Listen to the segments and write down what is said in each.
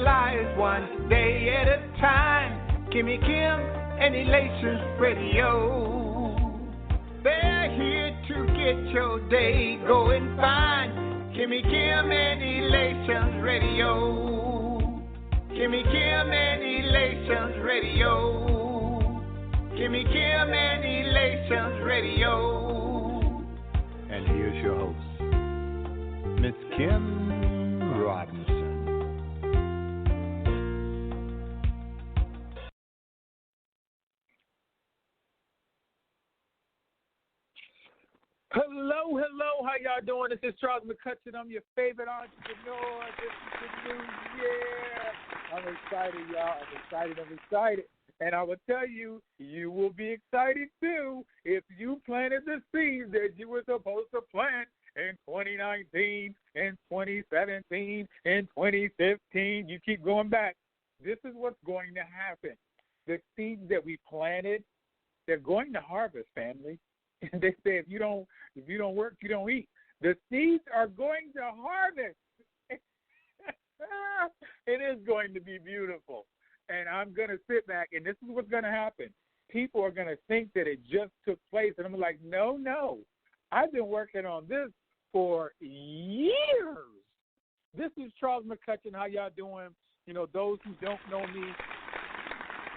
lives one day at a time. Kimmy Kim and Elations Radio. They're here to get your day going fine. Kimmy Kim and Elations Radio. Kimmy Kim and Elations Radio. Kimmy Kim and Elations Radio. And here's your host, Miss Kim Robinson. Hello, how y'all doing? This is Charles McCutchen. I'm your favorite entrepreneur. This is the new year. I'm excited, y'all. I'm excited. And I will tell you, you will be excited too if you planted the seeds that you were supposed to plant in 2019, in 2017, in 2015. You keep going back. This is what's going to happen. The seeds that we planted, they're going to harvest, family. And they say if you don't work, you don't eat. The seeds are going to harvest. It is going to be beautiful. And I'm going to sit back, and this is what's going to happen. People are going to think that it just took place. And I'm like, no. I've been working on this for years. This is Charles McCutchen. How y'all doing? You know, those who don't know me,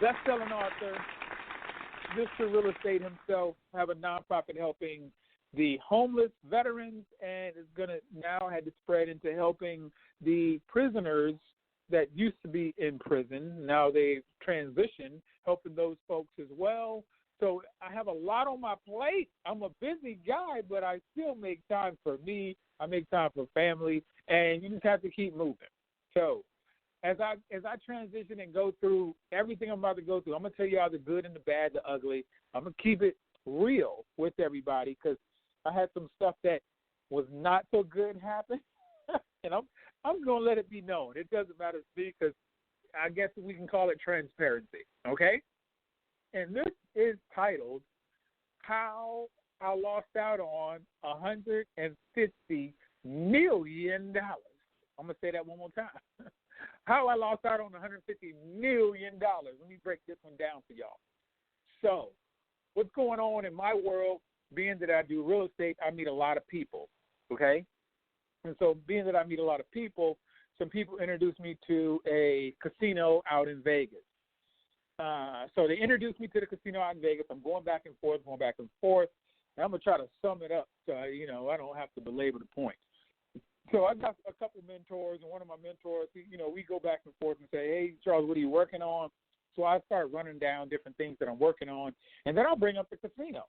best-selling author, Mr. Real Estate himself, have a nonprofit helping the homeless veterans, and is going to now have it spread into helping the prisoners that used to be in prison. Now they've transitioned, helping those folks as well. So I have a lot on my plate. I'm a busy guy, but I still make time for me. I make time for family, and you just have to keep moving. So as I transition and go through everything I'm about to go through, I'm going to tell you all the good and the bad, the ugly. I'm going to keep it real with everybody because I had some stuff that was not so good happen, and I'm going to let it be known. It doesn't matter to me because I guess we can call it transparency, okay? And this is titled, How I Lost Out on $150 Million. I'm going to say that one more time. How I lost out on $150 million. Let me break this one down for y'all. So what's going on in my world, being that I do real estate, I meet a lot of people, okay? And so being that I meet a lot of people, some people introduced me to a casino out in Vegas. So they introduced me to the casino out in Vegas. I'm going back and forth, and I'm going to try to sum it up so, I don't have to belabor the point. So I got a couple mentors, and one of my mentors, we go back and forth and say, hey, Charles, what are you working on? So I start running down different things that I'm working on, and then I'll bring up the casino.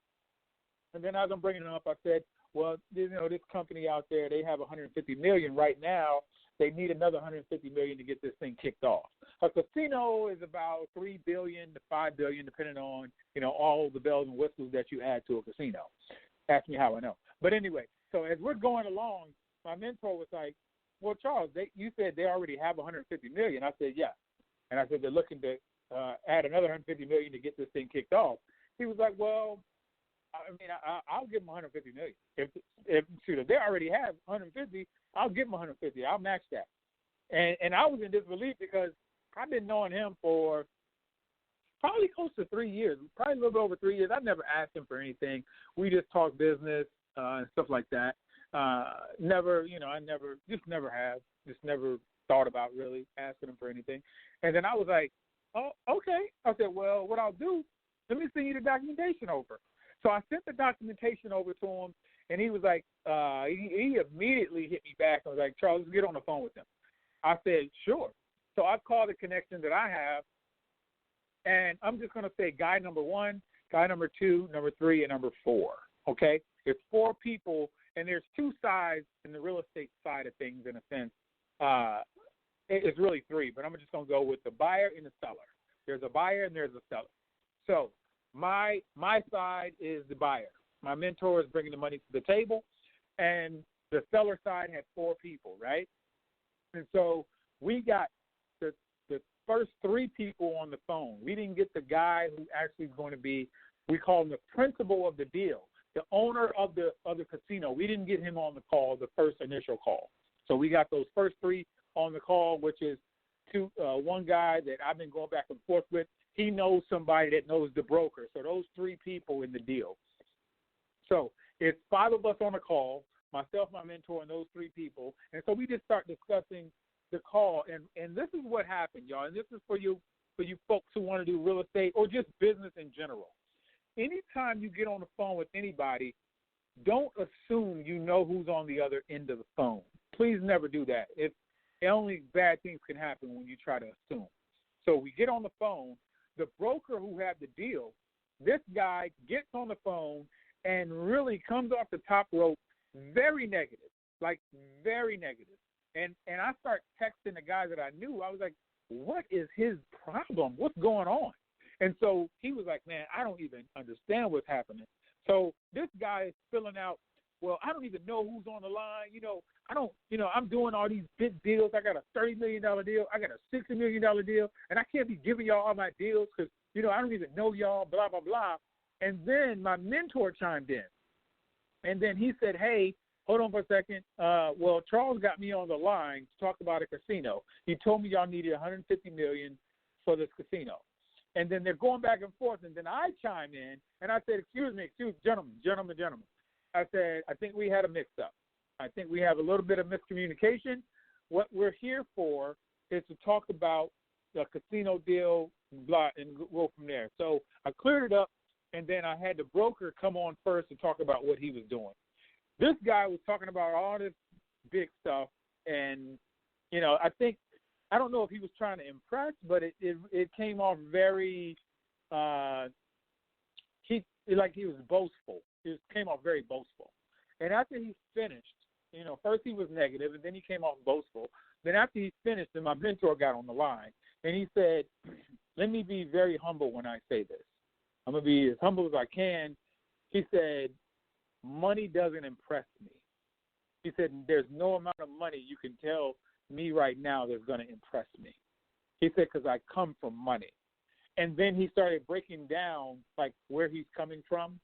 And then as I'm bringing it up, I said, well, this company out there, they have $150 million right now. They need another $150 million to get this thing kicked off. A casino is about $3 billion to $5 billion, depending on, all the bells and whistles that you add to a casino. Ask me how I know. But anyway, so as we're going along, my mentor was like, well, Charles, you said they already have $150 million. I said, yeah. And I said, they're looking to add another $150 million to get this thing kicked off. He was like, well, I'll give them $150 million. If they already have $150, I'll give them $150. I'll match that. And I was in disbelief because I've been knowing him for probably close to 3 years, probably a little bit over 3 years. I've never asked him for anything. We just talk business and stuff like that. Never thought about really asking him for anything. And then I was like, oh, okay. I said, well, what I'll do, let me send you the documentation over. So I sent the documentation over to him, and he was like, he immediately hit me back. I was like, Charles, let's get on the phone with him. I said, sure. So I called the connection that I have, and I'm just going to say guy number 1, guy number 2, number 3, and number 4, okay? It's 4 people, and there's 2 sides in the real estate side of things in a sense. It's really 3, but I'm just going to go with the buyer and the seller. There's a buyer and there's a seller. So my side is the buyer. My mentor is bringing the money to the table, and the seller side had 4 people, right? And so we got the first 3 people on the phone. We didn't get the guy who actually is going to be, we call him the principal of the deal, the owner of the casino. We didn't get him on the call, the first initial call. So we got those first 3 on the call, which is one guy that I've been going back and forth with, he knows somebody that knows the broker. So those three people in the deal. So it's five of us on a call, myself, my mentor, and those three people. And so we just start discussing the call. And this is what happened, y'all. And this is for you folks who want to do real estate or just business in general. Anytime you get on the phone with anybody, don't assume you know who's on the other end of the phone. Please never do that. Only bad things can happen when you try to assume. So we get on the phone. The broker who had the deal, this guy gets on the phone and really comes off the top rope very negative, like very negative. And I start texting the guy that I knew. I was like, what is his problem? What's going on? And so he was like, man, I don't even understand what's happening. So this guy is filling out, well, I don't even know who's on the line. I'm doing all these big deals. I got a $30 million deal. I got a $60 million deal. And I can't be giving y'all all my deals because, I don't even know y'all, blah, blah, blah. And then my mentor chimed in. And then he said, hey, hold on for a second. Well, Charles got me on the line to talk about a casino. He told me y'all needed $150 million for this casino. And then they're going back and forth. And then I chime in, and I said, excuse me, gentlemen. I said, I think we had a mix-up. I think we have a little bit of miscommunication. What we're here for is to talk about the casino deal, blah, and go from there. So I cleared it up, and then I had the broker come on first to talk about what he was doing. This guy was talking about all this big stuff, and, I don't know if he was trying to impress, but it came off very, he was boastful. It came off very boastful. And after he finished, first he was negative, and then he came off boastful. Then after he finished, then my mentor got on the line, and he said, let me be very humble when I say this. I'm going to be as humble as I can. He said, money doesn't impress me. He said, there's no amount of money you can tell me right now that's going to impress me. He said, because I come from money. And then he started breaking down, where he's coming from,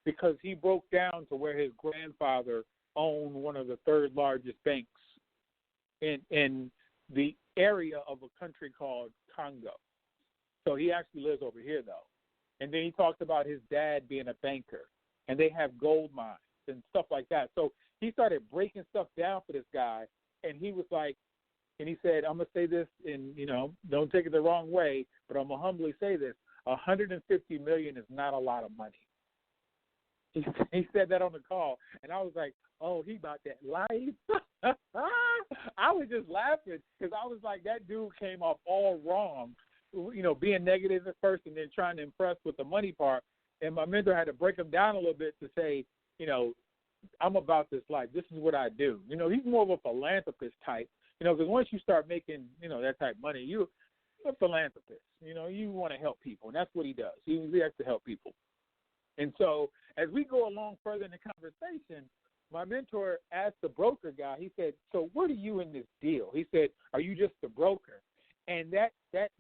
because he broke down to where his grandfather owned one of the third largest banks in the area of a country called Congo. So he actually lives over here, though. And then he talked about his dad being a banker, and they have gold mines and stuff like that. So he started breaking stuff down for this guy, and he was like, and he said, I'm going to say this, and, don't take it the wrong way, but I'm going to humbly say this. $150 million is not a lot of money. He said that on the call, and I was like, oh, he about that life. I was just laughing because I was like, that dude came off all wrong, being negative at first and then trying to impress with the money part. And my mentor had to break him down a little bit to say, I'm about this life. This is what I do. He's more of a philanthropist type, because once you start making, that type of money, you're a philanthropist. You want to help people, and that's what he does. He has to help people. And so as we go along further in the conversation, my mentor asked the broker guy, he said, so what are you in this deal? He said, are you just the broker? And that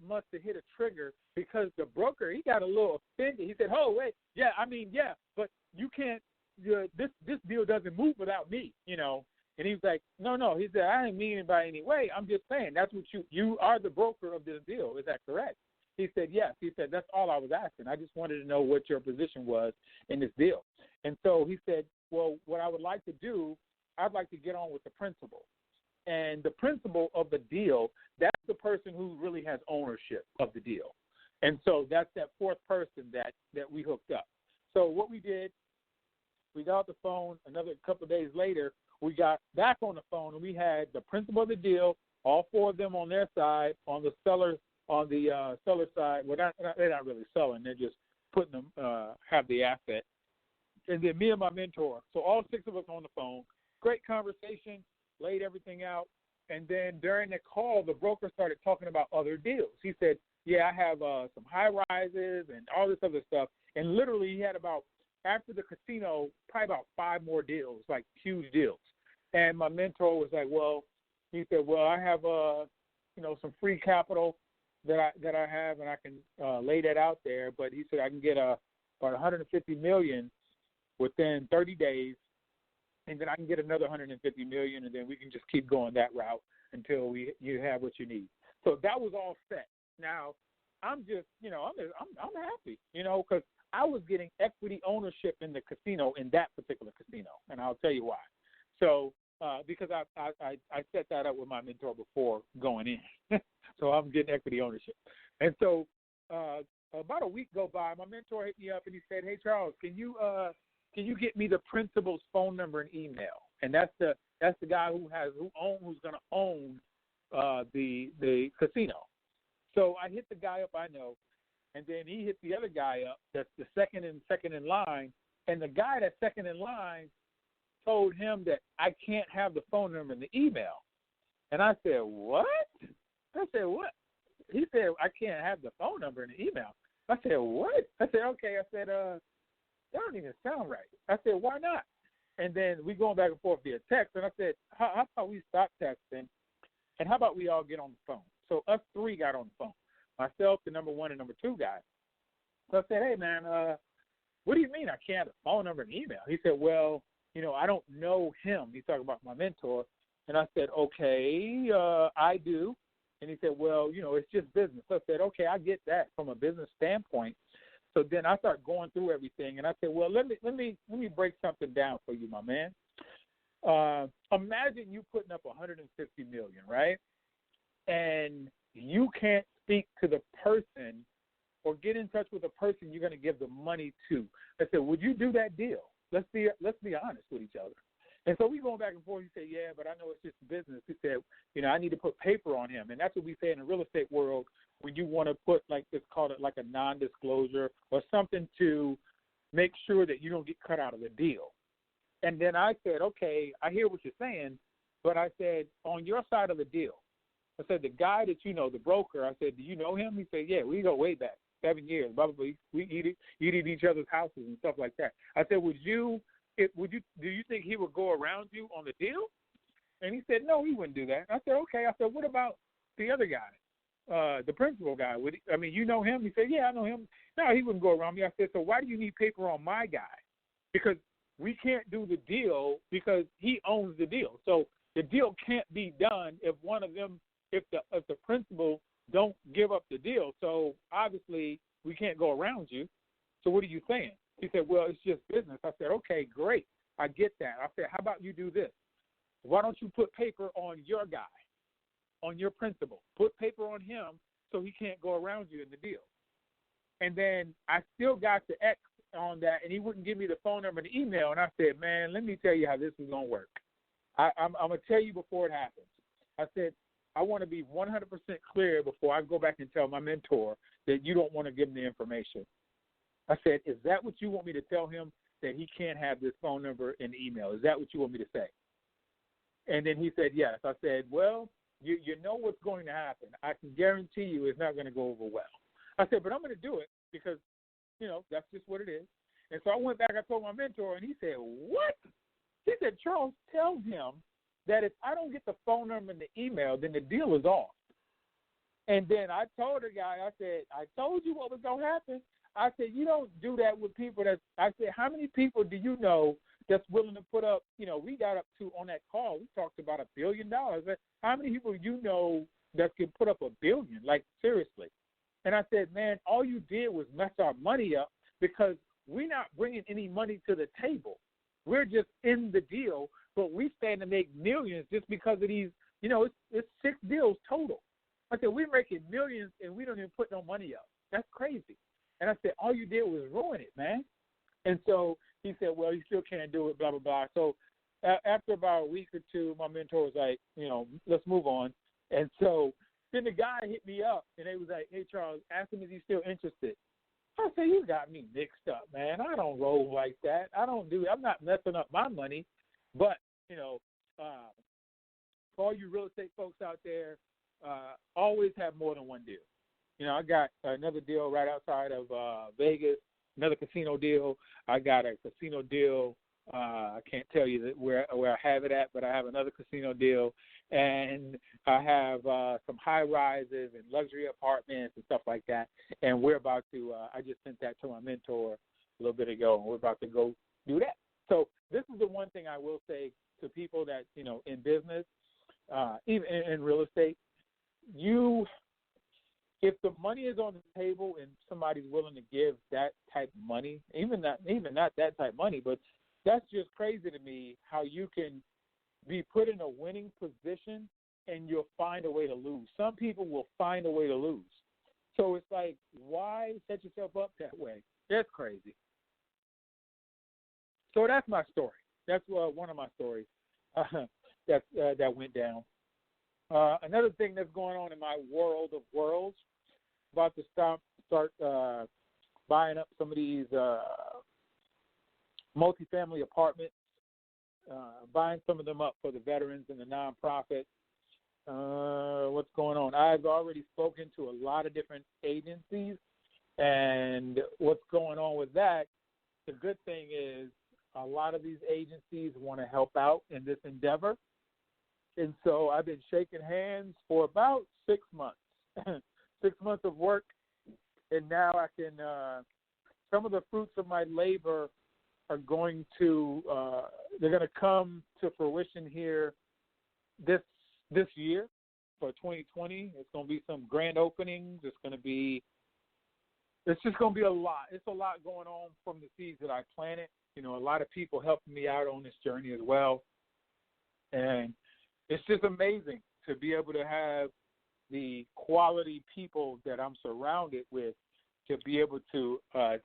must have hit a trigger because the broker, he got a little offended. He said, oh, wait, yeah, but you can't, this deal doesn't move without me, And he was like, no. He said, I didn't mean it by any way. I'm just saying that's what you are the broker of this deal. Is that correct? He said, yes. He said, that's all I was asking. I just wanted to know what your position was in this deal. And so he said, well, what I would like to do, I'd like to get on with the principal. And the principal of the deal, that's the person who really has ownership of the deal. And so that's that fourth person that we hooked up. So what we did, we got off the phone. Another couple of days later, we got back on the phone, and we had the principal of the deal, all four of them on their side, on the seller side. Well, they're not really selling. They're just putting them, have the asset. And then me and my mentor. So all six of us on the phone. Great conversation, laid everything out. And then during the call, the broker started talking about other deals. He said, yeah, I have some high-rises and all this other stuff. And literally he had after the casino, probably about 5 more deals, like huge deals. And my mentor was like, he said, I have, some free capital that I have, and I can lay that out there. But he said I can get about $150 million within 30 days, and then I can get another $150 million, and then we can just keep going that route until you have what you need. So that was all set. Now, I'm just, I'm happy, because I was getting equity ownership in the casino, in that particular casino, and I'll tell you why. So, because I set that up with my mentor before going in, so I'm getting equity ownership. And so, about a week go by, my mentor hit me up and he said, "Hey Charles, can you get me the principal's phone number and email?" And that's the guy who's going to own the casino. So I hit the guy up I know, and then he hit the other guy up that's the second in line, and the guy that's second in line told him that I can't have the phone number and the email. And I said, "What?" I said, "What?" He said, "I can't have the phone number and the email." I said, "What?" I said, "Okay." I said, "That don't even sound right." I said, "Why not?" And then we going back and forth via text, and I said, how about we stop texting, and how about we all get on the phone? So us three got on the phone, myself, the number one and number two guy. So I said, "Hey, man, what do you mean I can't have the phone number and email?" He said, "Well, I don't know him." He's talking about my mentor. And I said, "Okay, I do." And he said, "Well, it's just business." So I said, "Okay, I get that from a business standpoint." So then I started going through everything, and I said, "Well, let me break something down for you, my man. Imagine you putting up $150 million, right? And you can't speak to the person or get in touch with the person you're going to give the money to." I said, "Would you do that deal? Let's be honest with each other." And so we going back and forth. He said, "Yeah, but I know it's just business." He said, "I need to put paper on him." And that's what we say in the real estate world when you want to put, like, it's called it like a non-disclosure or something to make sure that you don't get cut out of the deal. And then I said, "Okay, I hear what you're saying," but I said, on your side of the deal, I said, the guy that the broker, I said, "Do you know him?" He said, "Yeah, we go way back, 7 years. Probably we eat at each other's houses and stuff like that." I said, do you think he would go around you on the deal?" And he said, "No, he wouldn't do that." I said, "Okay." I said, "What about the other guy, the principal guy? You know him?" He said, "Yeah, I know him." "No, he wouldn't go around me." I said, "So why do you need paper on my guy? Because we can't do the deal because he owns the deal. So the deal can't be done if one of them, if the principal don't give up the deal. So obviously we can't go around you. So what are you saying?" He said, "Well, it's just business." I said, "Okay, great. I get that." I said, "How about you do this? Why don't you put paper on your guy, on your principal? Put paper on him so he can't go around you in the deal." And then I still got the X on that, and he wouldn't give me the phone number and the email. And I said, "Man, let me tell you how this is going to work. I'm going to tell you before it happens." I said, "I want to be 100% clear before I go back and tell my mentor that you don't want to give him the information." I said, "Is that what you want me to tell him, that he can't have this phone number and email? Is that what you want me to say?" And then he said, "Yes." I said, "Well, you know what's going to happen. I can guarantee you it's not going to go over well." I said, "But I'm going to do it because, that's just what it is." And so I went back, I told my mentor, and he said, "What?" He said, "Charles, tell him that if I don't get the phone number and the email, then the deal is off." And then I told the guy, I said, "I told you what was going to happen." I said, "You don't do that with people I said, how many people do you know that's willing to put up, we got up to, on that call, we talked about $1 billion. How many people you know that can put up $1 billion? Like, seriously." And I said, "Man, all you did was mess our money up because we're not bringing any money to the table. We're just in the deal, but we stand to make millions just because of these, it's 6 deals total." I said, "We're making millions and we don't even put no money up. That's crazy." And I said, "All you did was ruin it, man." And so he said, "Well, you still can't do it, blah, blah, blah." So after about a week or two, my mentor was like, "Let's move on." And so then the guy hit me up, and they was like, "Hey, Charles, ask him if he's still interested." I said, "You got me mixed up, man. I don't roll like that. I'm not messing up my money." But, for all you real estate folks out there, always have more than one deal. I got another deal right outside of Vegas, another casino deal. I got a casino deal. I can't tell you where I have it at, but I have another casino deal. And I have some high rises and luxury apartments and stuff like that. And we're about to, I just sent that to my mentor a little bit ago, and we're about to go do that. So this is the one thing I will say to people that, in business, even in real estate, if the money is on the table and somebody's willing to give that type of money, even not that type of money, but that's just crazy to me how you can be put in a winning position and you'll find a way to lose. Some people will find a way to lose. So it's like, why set yourself up that way? That's crazy. So that's my story. That's one of my stories that went down. Another thing that's going on in my world of worlds, about to start buying up some of these multifamily apartments, buying some of them up for the veterans and the nonprofits. What's going on? I've already spoken to a lot of different agencies, and what's going on with that, the good thing is a lot of these agencies want to help out in this endeavor. And so I've been shaking hands for about 6 months, 6 months of work. And now I can, some of the fruits of my labor are going to, they're going to come to fruition here this year for 2020. It's going to be some grand openings. It's just going to be a lot. It's a lot going on from the seeds that I planted. You know, a lot of people helping me out on this journey as well. And it's just amazing to be able to have the quality people that I'm surrounded with to be able to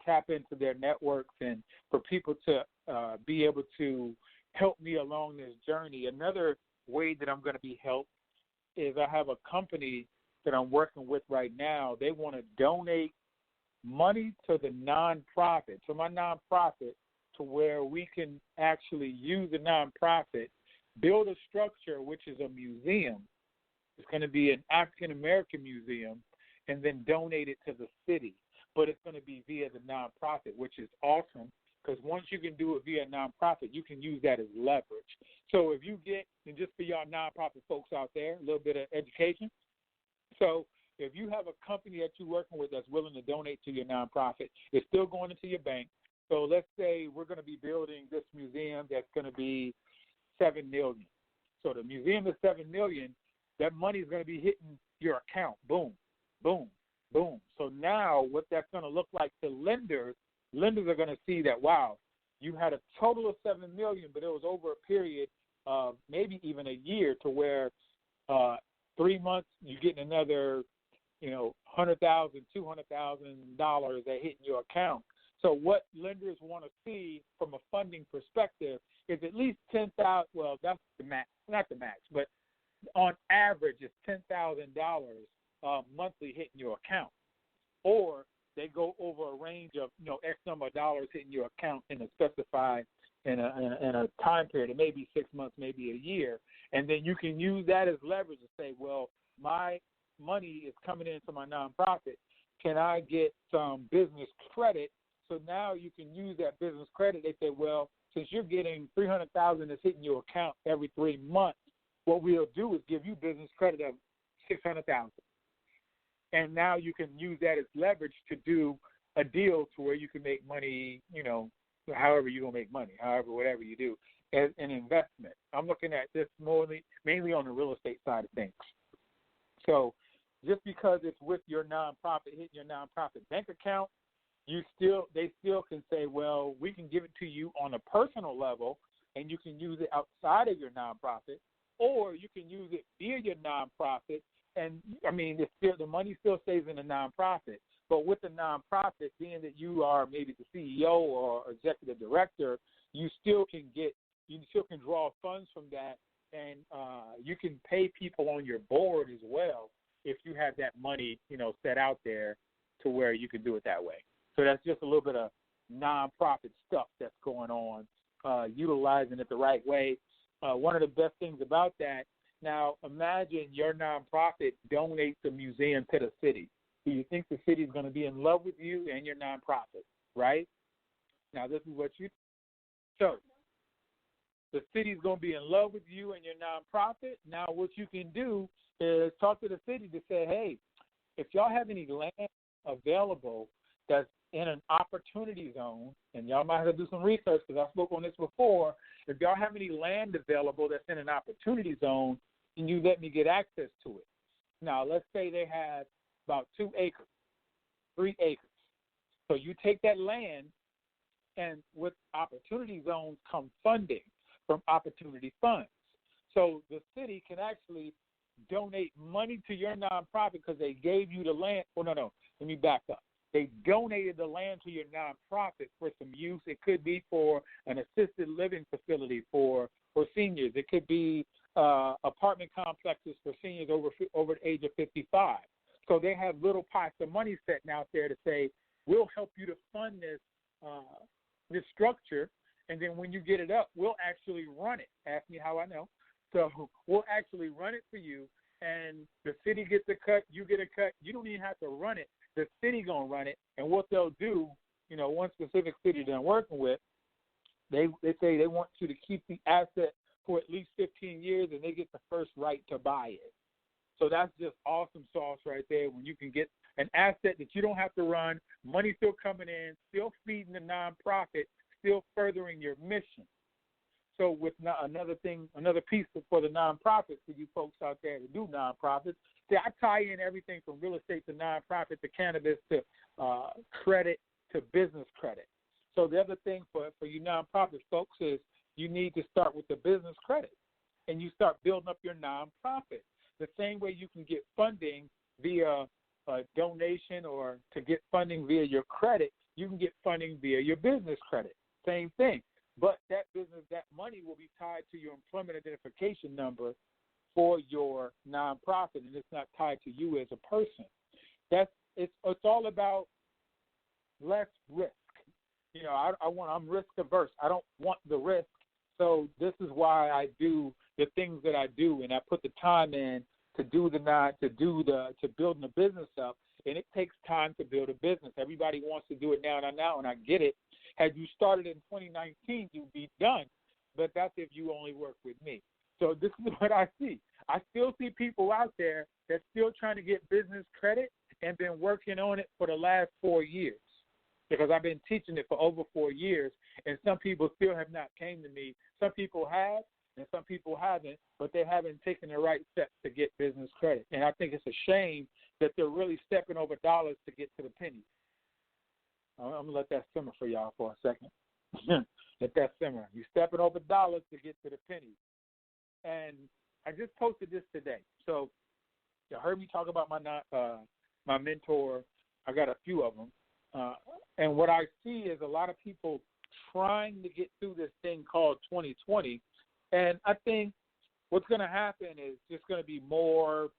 tap into their networks and for people to be able to help me along this journey. Another way that I'm going to be helped is I have a company that I'm working with right now. They want to donate money to the nonprofit, to my nonprofit, to where we can actually use the nonprofit, build a structure, which is a museum. It's going to be an African-American museum, and then donate it to the city. But it's going to be via the nonprofit, which is awesome, because once you can do it via nonprofit, you can use that as leverage. So if you get, and just for y'all nonprofit folks out there, a little bit of education. So if you have a company that you're working with that's willing to donate to your nonprofit, it's still going into your bank. So let's say we're going to be building this museum that's going to be $7 million. So the museum is $7 million. That money is going to be hitting your account. Boom, boom, boom. So now what that's going to look like to lenders are going to see that, wow, you had a total of $7 million, but it was over a period of maybe even a year, to where 3 months you're getting another, $100,000, $200,000 that hit in your account. So what lenders want to see from a funding perspective is at least $10,000. Well, that's the max, not the max, but on average, it's $10,000 monthly hitting your account, or they go over a range of X number of dollars hitting your account in a specified in a time period. It may be 6 months, maybe a year, and then you can use that as leverage to say, well, my money is coming into my nonprofit. Can I get some business credit? So now you can use that business credit. They say, well, since you're getting $300,000 that's hitting your account every 3 months, what we'll do is give you business credit of $600,000. And now you can use that as leverage to do a deal to where you can make money, however you're going to make money, whatever you do, as an investment. I'm looking at this mainly on the real estate side of things. So just because it's with your nonprofit, hitting your nonprofit bank account, they still can say, well, we can give it to you on a personal level, and you can use it outside of your nonprofit, or you can use it via your nonprofit. And it's still, the money still stays in the nonprofit, but with the nonprofit, being that you are maybe the CEO or executive director, you still can draw funds from that, and you can pay people on your board as well if you have that money, set out there to where you can do it that way. So that's just a little bit of nonprofit stuff that's going on, utilizing it the right way. One of the best things about that, now imagine your nonprofit donates a museum to the city. Do you think the city is going to be in love with you and your nonprofit, right? Now this is what so the city is going to be in love with you and your nonprofit. Now what you can do is talk to the city to say, hey, if y'all have any land available that's in an opportunity zone, and y'all might have to do some research because I spoke on this before, if y'all have any land available that's in an opportunity zone, can you let me get access to it? Now, let's say they have about 2 acres, 3 acres. So you take that land, and with opportunity zones come funding from opportunity funds. So the city can actually donate money to your nonprofit because they gave you the land. Oh, no, let me back up. They donated the land to your nonprofit for some use. It could be for an assisted living facility for seniors. It could be apartment complexes for seniors over the age of 55. So they have little pots of money sitting out there to say, we'll help you to fund this structure, and then when you get it up, we'll actually run it. Ask me how I know. So we'll actually run it for you, and the city gets a cut, you get a cut. You don't even have to run it. The city going to run it, and what they'll do, one specific city they're working with, they say they want you to keep the asset for at least 15 years, and they get the first right to buy it. So that's just awesome sauce right there when you can get an asset that you don't have to run, money still coming in, still feeding the nonprofit, still furthering your mission. So with another piece for the nonprofits, for you folks out there to do nonprofits, see, I tie in everything from real estate to nonprofit to cannabis to credit to business credit. So the other thing for you nonprofit folks is you need to start with the business credit, and you start building up your nonprofit. The same way you can get funding via a donation or to get funding via your credit, you can get funding via your business credit. Same thing. But that money will be tied to your employment identification number for your nonprofit, and it's not tied to you as a person. It's all about less risk. I'm risk averse. I don't want the risk. So this is why I do the things that I do, and I put the time in to building the business up. And it takes time to build a business. Everybody wants to do it now, and I get it. Had you started in 2019, you'd be done. But that's if you only work with me. So this is what I see. I still see people out there that's still trying to get business credit and been working on it for the last 4 years, because I've been teaching it for over 4 years, and some people still have not came to me. Some people have, and some people haven't, but they haven't taken the right steps to get business credit. And I think it's a shame that they're really stepping over dollars to get to the pennies. I'm going to let that simmer for y'all for a second. Let that simmer. You're stepping over dollars to get to the pennies. And I just posted this today. So you heard me talk about my mentor. I got a few of them. And what I see is a lot of people trying to get through this thing called 2020. And I think what's going to happen is just going to be more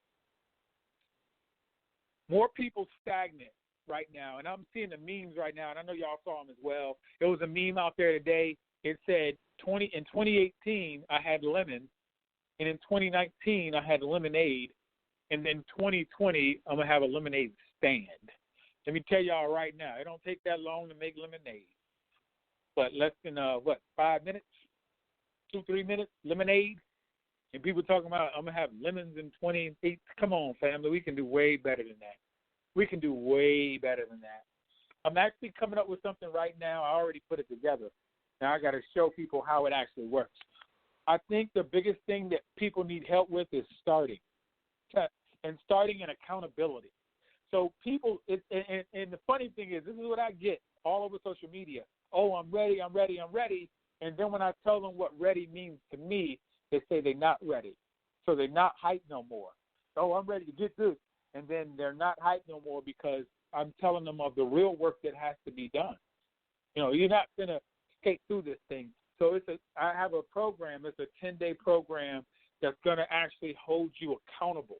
people stagnant right now. And I'm seeing the memes right now, and I know y'all saw them as well. There was a meme out there today. It said in 2018 I had lemon, and in 2019 I had lemonade, and then 2020 I'm going to have a lemonade stand. Let me tell y'all right now, it don't take that long to make lemonade. But less than 5 minutes, 2-3 minutes, lemonade. And people talking about I'm gonna have lemons in 28. Come on, family, we can do way better than that. We can do way better than that. I'm actually coming up with something right now. I already put it together. Now I got to show people how it actually works. I think the biggest thing that people need help with is starting and accountability. So people, and the funny thing is, this is what I get all over social media. Oh, I'm ready. And then when I tell them what ready means to me, they say they're not ready. So they're not hyped no more. Oh, I'm ready to get this. And then they're not hyped no more because I'm telling them of the real work that has to be done. You're not going to skate through this thing. So I have a program. It's a 10-day program that's going to actually hold you accountable,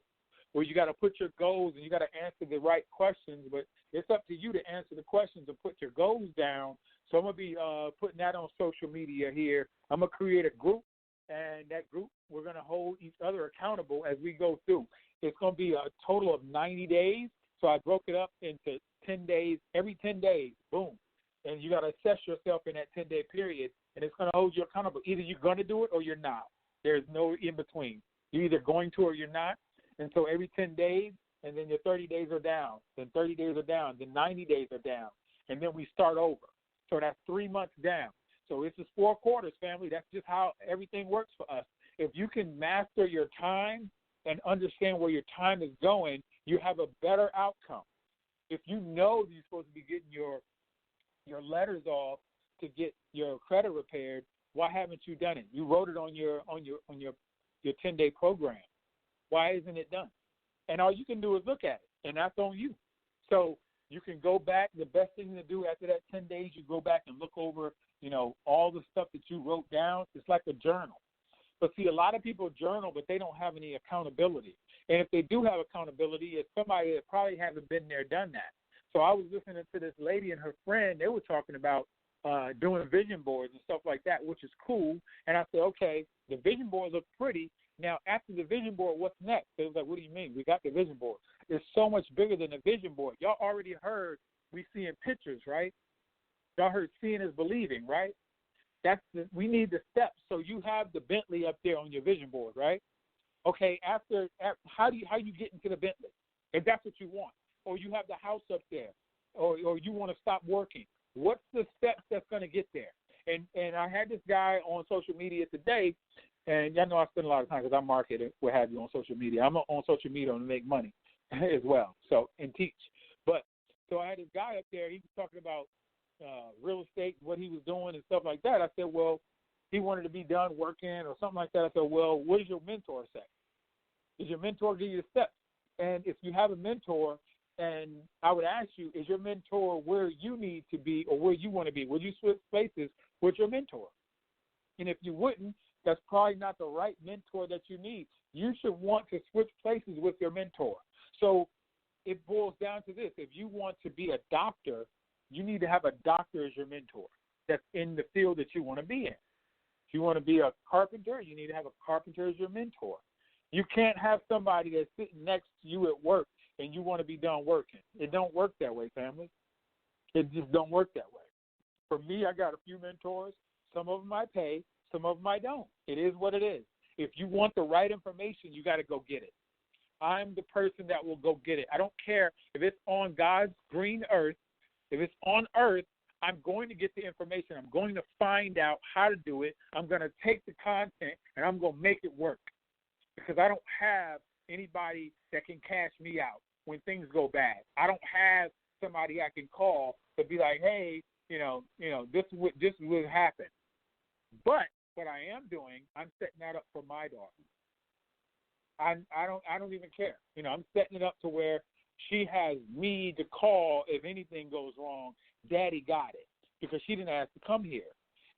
where you got to put your goals and you got to answer the right questions. But it's up to you to answer the questions and put your goals down. So I'm going to be putting that on social media here. I'm going to create a group, and that group, we're going to hold each other accountable as we go through. It's going to be a total of 90 days. So I broke it up into 10 days. Every 10 days, boom. And you got to assess yourself in that 10-day period, and it's going to hold you accountable. Either you're going to do it or you're not. There's no in between. You're either going to or you're not. And so every 10 days, and then your 30 days are down. Then 30 days are down. Then 90 days are down. And then we start over. So that's 3 months down. So this is 4 quarters, family. That's just how everything works for us. If you can master your time and understand where your time is going, you have a better outcome. If you know you're supposed to be getting your letters off to get your credit repaired, why haven't you done it? You wrote it on your 10-day program. Why isn't it done? And all you can do is look at it, and that's on you. So you can go back. The best thing to do after that 10 days, you go back and look over, all the stuff that you wrote down. It's like a journal. But see, a lot of people journal, but they don't have any accountability. And if they do have accountability, it's somebody that probably hasn't been there, done that. So I was listening to this lady and her friend. They were talking about doing vision boards and stuff like that, which is cool. And I said, okay, the vision board looked pretty. Now, after the vision board, what's next? They was like, what do you mean? We got the vision board. It's so much bigger than the vision board. Y'all already heard we seeing pictures, right? Y'all heard seeing is believing, right? We need the steps. So you have the Bentley up there on your vision board, right? Okay, after how you get into the Bentley? If that's what you want. Or you have the house up there, or you want to stop working. What's the steps that's going to get there? And I had this guy on social media today, and y'all know I spend a lot of time because I market it, what have you, on social media. I'm on social media to make money as well, and teach. But so I had this guy up there. He was talking about real estate, what he was doing and stuff like that. I said, well, he wanted to be done working or something like that. I said, well, what does your mentor say? Does your mentor give you the steps? And if you have a mentor, and I would ask you, is your mentor where you need to be or where you want to be? Would you switch places with your mentor? And if you wouldn't, that's probably not the right mentor that you need. You should want to switch places with your mentor. So it boils down to this. If you want to be a doctor, you need to have a doctor as your mentor that's in the field that you want to be in. If you want to be a carpenter, you need to have a carpenter as your mentor. You can't have somebody that's sitting next to you at work and you want to be done working. It don't work that way, family. It just don't work that way. For me, I got a few mentors. Some of them I pay, some of them I don't. It is what it is. If you want the right information, you got to go get it. I'm the person that will go get it. I don't care if it's on God's green earth. If it's on earth, I'm going to get the information. I'm going to find out how to do it. I'm going to take the content, and I'm going to make it work because I don't have anybody that can cash me out when things go bad. I don't have somebody I can call to be like, hey, this is what happened. But what I am doing, I'm setting that up for my daughter. I don't even care. I'm setting it up to where she has me to call if anything goes wrong. Daddy got it, because she didn't ask to come here.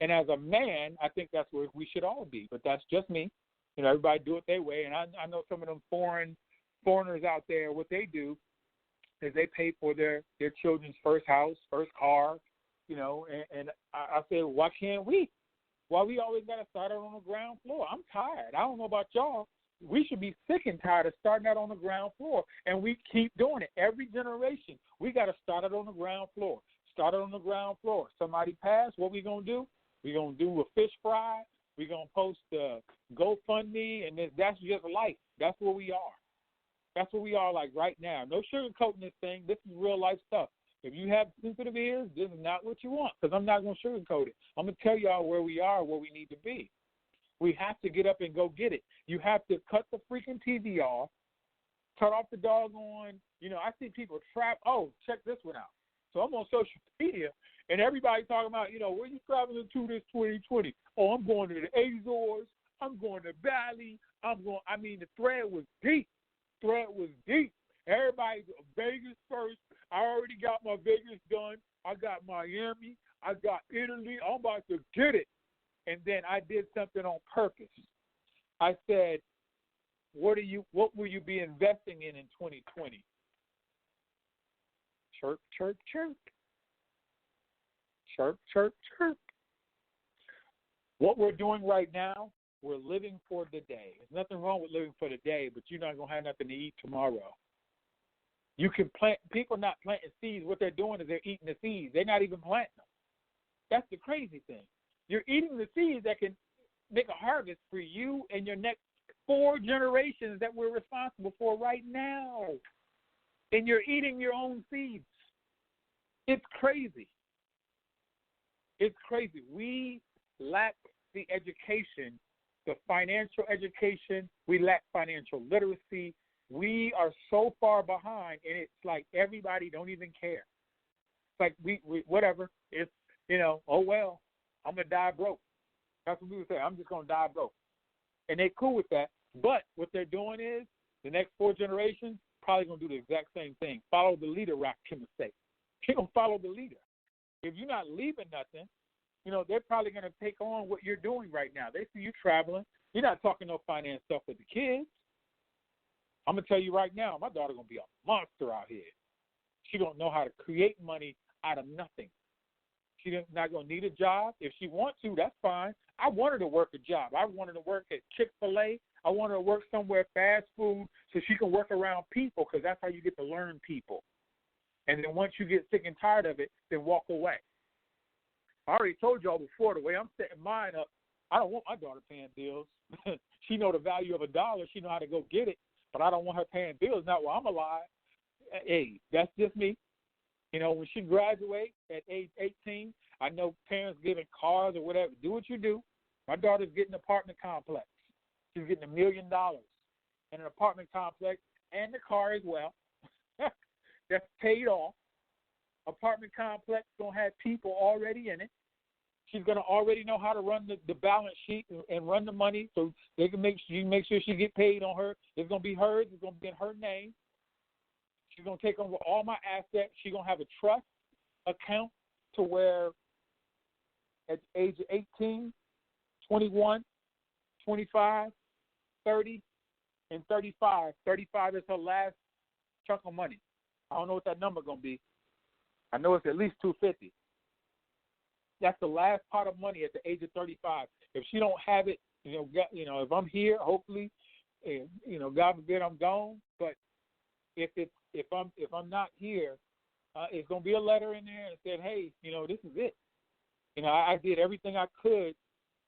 And as a man, I think that's where we should all be. But that's just me. Everybody do it their way. And I know some of them foreigners out there, what they do is they pay for their children's first house, first car, and I say, why can't we? Why we always got to start out on the ground floor? I'm tired. I don't know about y'all. We should be sick and tired of starting out on the ground floor, and we keep doing it. Every generation, we got to start out on the ground floor. Start out on the ground floor. Somebody pass, what we going to do? We're going to do a fish fry. We're going to post a GoFundMe, and that's just life. That's where we are. That's where we are like right now. No sugarcoating this thing. This is real life stuff. If you have sensitive ears, this is not what you want, because I'm not going to sugarcoat it. I'm going to tell y'all where we are, where we need to be. We have to get up and go get it. You have to cut the freaking TV off, cut off the doggone, I see people check this one out. So I'm on social media, and everybody talking about, where you traveling to this 2020? Oh, I'm going to the Azores. I'm going to Bali. The thread was deep. Everybody, Vegas first. I already got my Vegas done. I got Miami. I got Italy. I'm about to get it. And then I did something on purpose. I said, what will you be investing in 2020? Chirp, chirp, chirp. Chirp, chirp, chirp. What we're doing right now, we're living for the day. There's nothing wrong with living for the day, but you're not going to have nothing to eat tomorrow. You can plant. People not planting seeds. What they're doing is they're eating the seeds. They're not even planting them. That's the crazy thing. You're eating the seeds that can make a harvest for you and your next 4 generations that we're responsible for right now. And you're eating your own seeds. It's crazy. It's crazy. We lack the education the financial education. We lack financial literacy. We are so far behind, and it's like everybody don't even care. It's like we whatever. It's, oh, well, I'm going to die broke. That's what we would say. I'm just going to die broke. And they're cool with that. But what they're doing is the next 4 generations probably going to do the exact same thing. Follow the leader, Rock Kim would say. They're going to follow the leader. If you're not leaving nothing, they're probably going to take on what you're doing right now. They see you traveling. You're not talking no finance stuff with the kids. I'm going to tell you right now, my daughter's going to be a monster out here. She don't know how to create money out of nothing. She's not going to need a job. If she wants to, that's fine. I want her to work a job. I want her to work at Chick-fil-A. I want her to work somewhere fast food so she can work around people, because that's how you get to learn people. And then once you get sick and tired of it, then walk away. I already told y'all before, the way I'm setting mine up, I don't want my daughter paying bills. She know the value of $1. She know how to go get it, but I don't want her paying bills, not while I'm alive. Hey, that's just me. When she graduates at age 18, I know parents giving cars or whatever. Do what you do. My daughter's getting an apartment complex. She's getting $1 million in an apartment complex and the car as well. That's paid off. Apartment complex going to have people already in it. She's going to already know how to run the balance sheet and run the money, so they can make sure she get paid on her. It's going to be hers. It's going to be in her name. She's going to take over all my assets. She's going to have a trust account to where at the age of 18, 21, 25, 30, and 35. 35 is her last chunk of money. I don't know what that number going to be. I know it's at least 250. That's the last pot of money at the age of 35. If she don't have it, if I'm here, hopefully, God forbid I'm gone. But if I'm not here, it's gonna be a letter in there and said, hey, this is it. I did everything I could.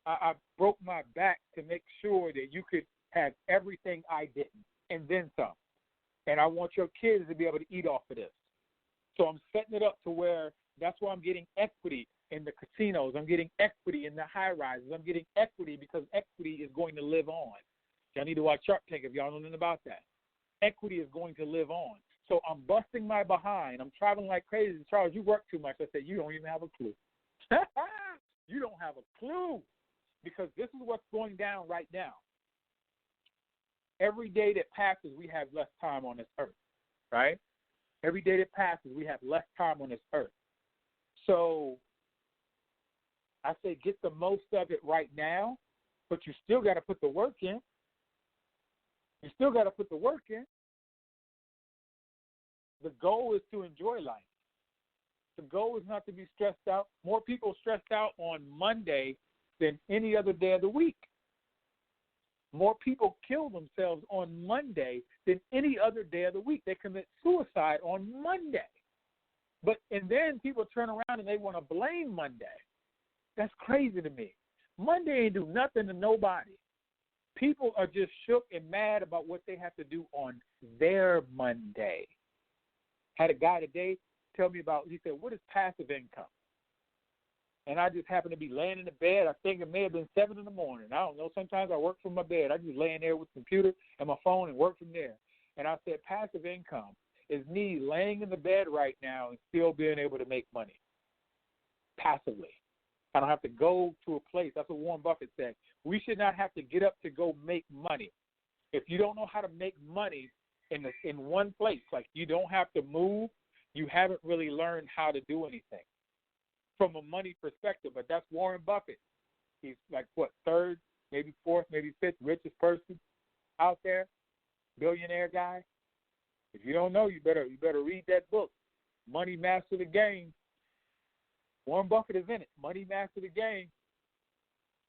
I broke my back to make sure that you could have everything I didn't, and then some. And I want your kids to be able to eat off of this. So I'm setting it up to where that's why I'm getting equity in the casinos. I'm getting equity in the high rises. I'm getting equity because equity is going to live on. Y'all need to watch Shark Tank if y'all know nothing about that. Equity is going to live on. So I'm busting my behind. I'm traveling like crazy. Charles, you work too much. I said, you don't even have a clue. You don't have a clue, because this is what's going down right now. Every day that passes, we have less time on this earth, right? Every day that passes, we have less time on this earth. So I say get the most of it right now, but you still got to put the work in. You still got to put the work in. The goal is to enjoy life. The goal is not to be stressed out. More people stressed out on Monday than any other day of the week. More people kill themselves on Monday than any other day of the week. They commit suicide on Monday. And then people turn around and they want to blame Monday. That's crazy to me. Monday ain't do nothing to nobody. People are just shook and mad about what they have to do on their Monday. Had a guy today tell me about, he said, what is passive income? And I just happened to be laying in the bed. I think it may have been 7 in the morning. I don't know. Sometimes I work from my bed. I just lay in there with the computer and my phone and work from there. And I said, passive income is me laying in the bed right now and still being able to make money passively. I don't have to go to a place. That's what Warren Buffett said. We should not have to get up to go make money. If you don't know how to make money in one place, like you don't have to move, you haven't really learned how to do anything from a money perspective. But that's Warren Buffett. He's like, what, third, maybe fourth, maybe fifth richest person out there, billionaire guy. If you don't know, you better read that book, Money Master the Game. Warren Buffett is in it. Money Master the Game.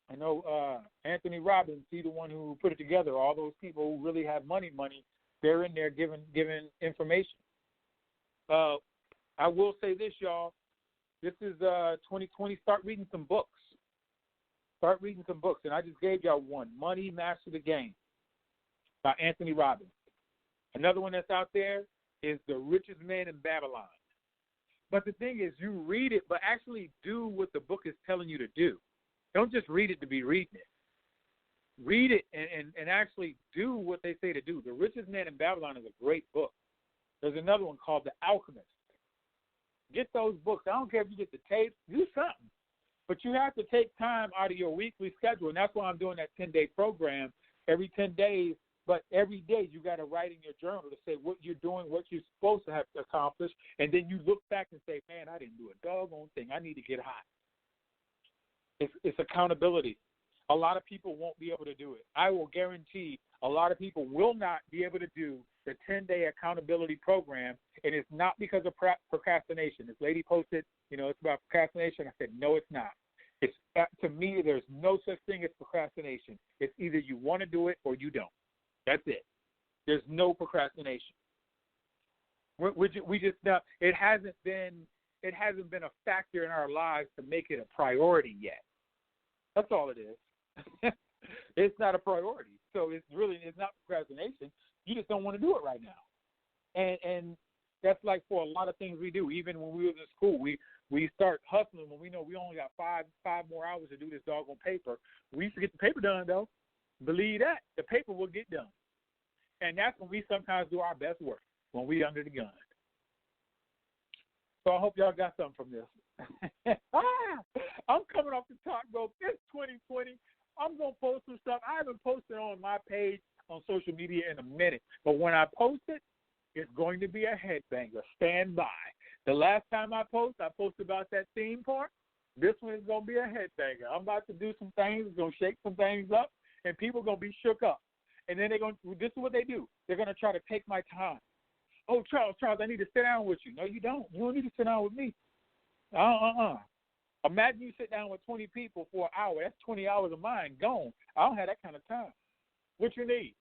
I know Anthony Robbins, he's the one who put it together. All those people who really have money, they're in there giving information. I will say this, y'all. This is 2020. Start reading some books. And I just gave y'all one, Money Master the Game by Anthony Robbins. Another one that's out there is The Richest Man in Babylon. But the thing is, you read it, but actually do what the book is telling you to do. Don't just read it to be reading it. read it and actually do what they say to do. The Richest Man in Babylon is a great book. There's another one called The Alchemist. Get those books. I don't care if you get the tapes. Do something. But you have to take time out of your weekly schedule, and that's why I'm doing that 10-day program every 10 days. But every day you got to write in your journal to say what you're doing, what you're supposed to have accomplished, and then you look back and say, man, I didn't do a doggone thing. I need to get hot. It's accountability. A lot of people won't be able to do it. I will guarantee a lot of people will not be able to do the 10-day accountability program, and it's not because of procrastination. This lady posted, it's about procrastination. I said, no, it's not. It's to me, there's no such thing as procrastination. It's either you want to do it or you don't. That's it. There's no procrastination. We just not. It hasn't been a factor in our lives to make it a priority yet. That's all it is. It's not a priority. So it's not procrastination. You just don't want to do it right now. And that's like for a lot of things we do. Even when we was in school, we start hustling when we know we only got five more hours to do this doggone paper. We used to get the paper done, though. Believe that. The paper will get done. And that's when we sometimes do our best work, when we under the gun. So I hope y'all got something from this. I'm coming off the top rope. It's 2020. I'm going to post some stuff. I haven't posted on my page on social media in a minute. But when I post it, it's going to be a headbanger. Stand by. The last time I posted about that theme park. This one is going to be a headbanger. I'm about to do some things. Going to shake some things up, and people are going to be shook up. And then this is what they do. They're going to try to take my time. Oh, Charles, I need to sit down with you. No, you don't. You don't need to sit down with me. Imagine you sit down with 20 people for an hour. That's 20 hours of mine gone. I don't have that kind of time. What you need?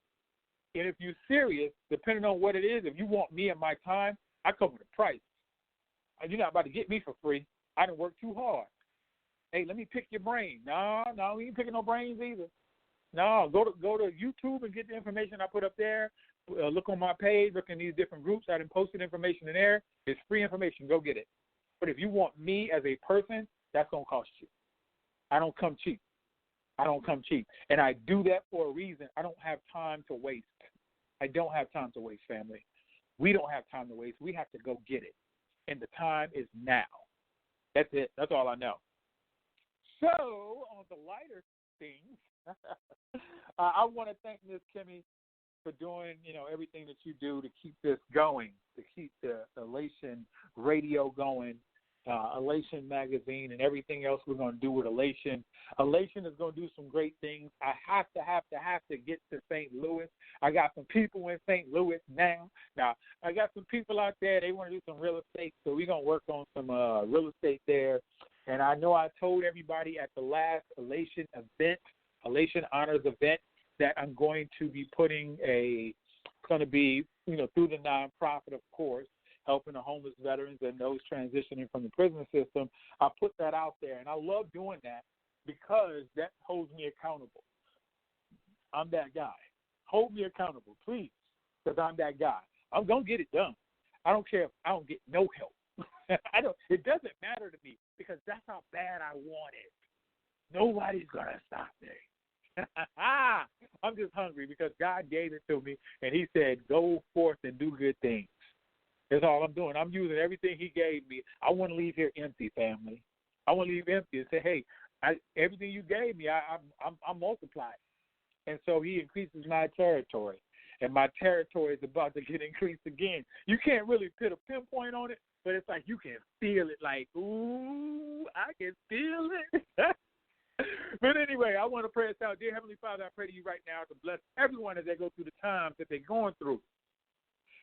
And if you're serious, depending on what it is, if you want me and my time, I come with a price. You're not about to get me for free. I didn't work too hard. Hey, let me pick your brain. No, we ain't picking no brains either. No, go to YouTube and get the information I put up there. Look on my page. Look in these different groups. I done posted information in there. It's free information. Go get it. But if you want me as a person, that's going to cost you. I don't come cheap. And I do that for a reason. I don't have time to waste. I don't have time to waste, family. We don't have time to waste. We have to go get it. And the time is now. That's it. That's all I know. So, on the lighter things, I want to thank Miss Kimmy for doing, everything that you do to keep this going, to keep the Elation radio going, Elation magazine, and everything else we're going to do with Elation. Elation is going to do some great things. I have to get to St. Louis. I got some people in St. Louis now. Now, I got some people out there, they want to do some real estate, so we're going to work on some real estate there. And I know I told everybody at the last Elation event, Elation Honors event, that I'm going to be putting through the nonprofit, of course, helping the homeless veterans and those transitioning from the prison system. I put that out there, and I love doing that because that holds me accountable. I'm that guy. Hold me accountable, please, because I'm that guy. I'm going to get it done. I don't care if I don't get no help. It doesn't matter to me because that's how bad I want it. Nobody's going to stop me. I'm just hungry because God gave it to me, and he said, go forth and do good things. That's all I'm doing. I'm using everything he gave me. I want to leave here empty, family. I want to leave empty and say, hey, everything you gave me, I'm multiplied. And so he increases my territory, and my territory is about to get increased again. You can't really put a pinpoint on it, but it's like you can feel it like, ooh, I can feel it. But anyway, I want to pray us out. Dear Heavenly Father, I pray to you right now to bless everyone as they go through the times that they're going through.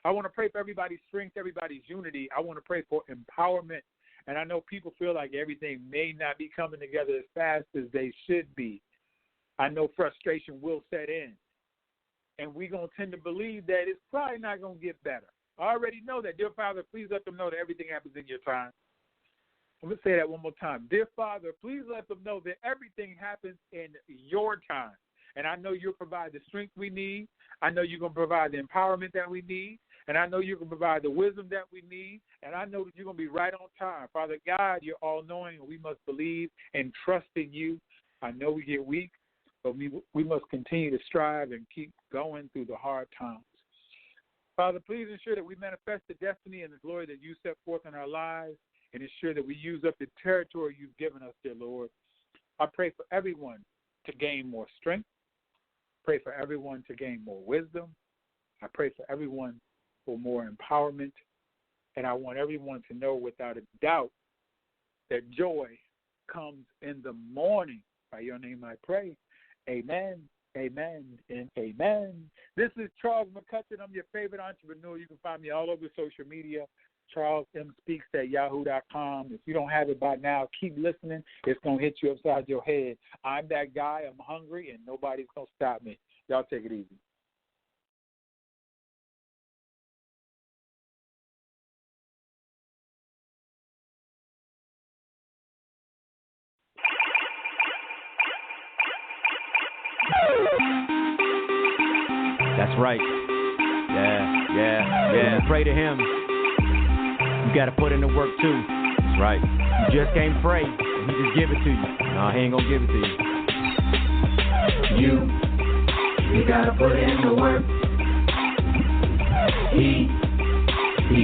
I want to pray for everybody's strength, everybody's unity. I want to pray for empowerment. And I know people feel like everything may not be coming together as fast as they should be. I know frustration will set in. And we're going to tend to believe that it's probably not going to get better. I already know that. Dear Father, please let them know that everything happens in your time. I'm going to say that one more time. Dear Father, please let them know that everything happens in your time. And I know you'll provide the strength we need. I know you're going to provide the empowerment that we need. And I know you're going to provide the wisdom that we need. And I know that you're going to be right on time. Father God, you're all-knowing, and we must believe and trust in you. I know we get weak, But we must continue to strive and keep going through the hard times. Father, please ensure that we manifest the destiny and the glory that you set forth in our lives, and ensure that we use up the territory you've given us, dear Lord. I pray for everyone to gain more strength. Pray for everyone to gain more wisdom. I pray for everyone for more empowerment. And I want everyone to know without a doubt that joy comes in the morning. By your name I pray. Amen, amen, and amen. This is Charles McCutchen. I'm your favorite entrepreneur. You can find me all over social media. CharlesMSpeaks@yahoo.com. If you don't have it by now, keep listening. It's going to hit you upside your head. I'm that guy. I'm hungry, and nobody's going to stop me. Y'all take it easy. That's right. Yeah. Pray to him. You got to put in the work too. That's right. You just can't pray and he just give it to you. No, he ain't going to give it to you. You got to put in the work. He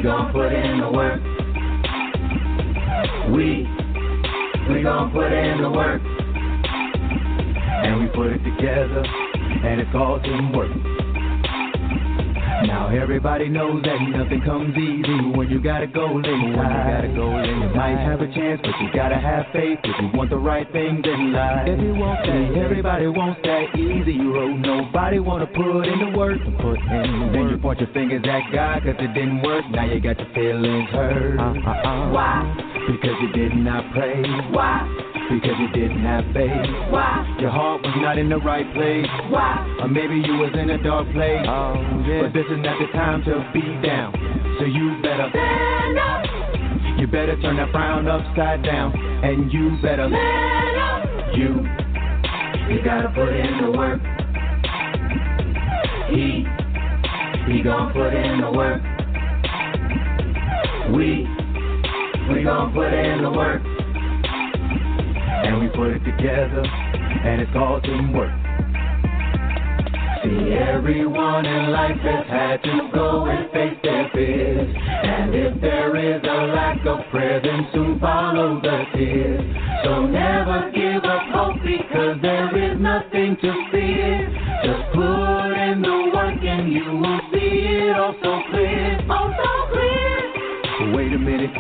going to put in the work. We going to put in the work. And we put it together, and it's all teamwork. Now everybody knows that nothing comes easy when you got a goal inside. You might have a chance, but you gotta have faith if you want the right things in life. If you want that, everybody wants that easy road. Nobody wanna put in the work. Then you point your fingers at God 'cause it didn't work. Now you got your feelings hurt. Why? Because you did not pray. Why? Because you didn't have faith. Why? Your heart was not in the right place. Why? Or maybe you was in a dark place. But this is not the time to be down. So you better stand up. You better turn that frown upside down. And you better stand up. You gotta put in the work. He gon' put in the work. We gon' put in the work. And we put it together, and it's all teamwork. See, everyone in life has had to go and face their fears. And if there is a lack of prayer, then soon follow the tears. So never give up hope because there is nothing to fear. Just put in the work and you will see it all so clear. Oh, so clear. Wait a minute,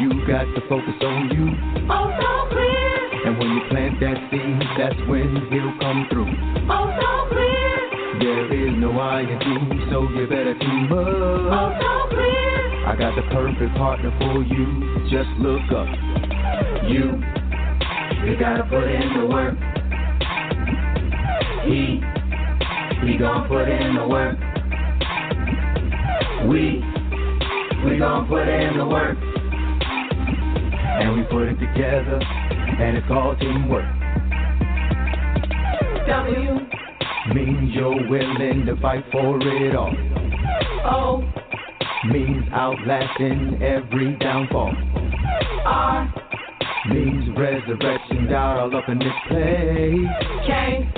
you got to focus on you. Oh, so clear. And when you plant that seed, that's when he'll come through. Oh, so clear. There is no I in you, so you better team up. Oh, so clear. I got the perfect partner for you. Just look up. You gotta put in the work. He gon' put in the work. We gon' put in the work. And we put it together. And it's all teamwork. W means you're willing to fight for it all. O means outlasting every downfall. R means resurrection, God all up in this place. K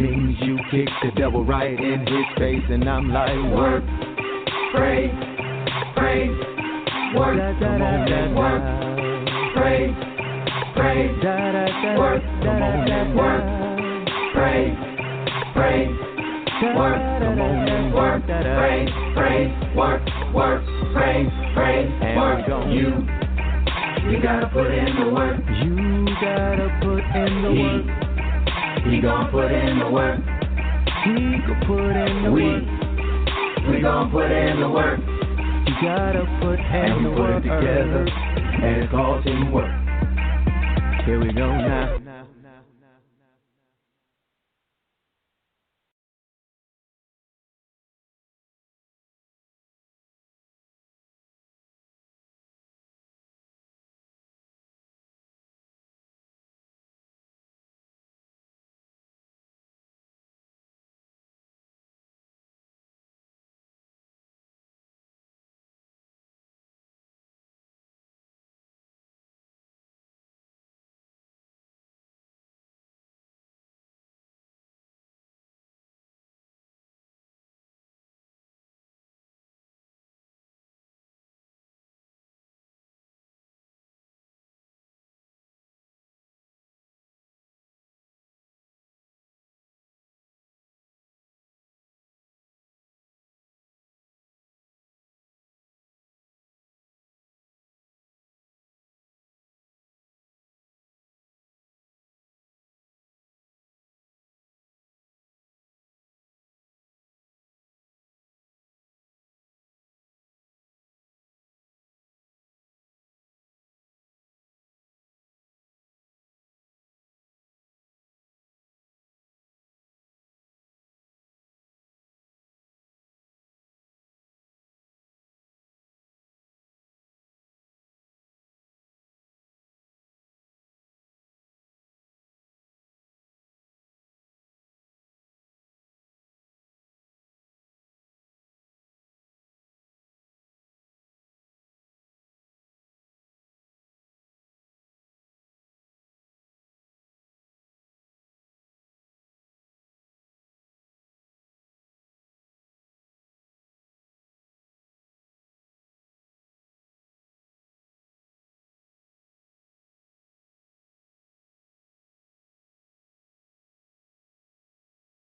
means you kick the devil right in his face. And I'm like, work, pray, work, come on and work, pray, work, come on and work, pray, work, come on and work, pray, work, pray, work. You gotta put in the work. You gotta put in the work. He gon' put in the work. He gon' put in the work. We gon' put in the work. You gotta put in the work. And we put it together, and it's all teamwork. Here we go now.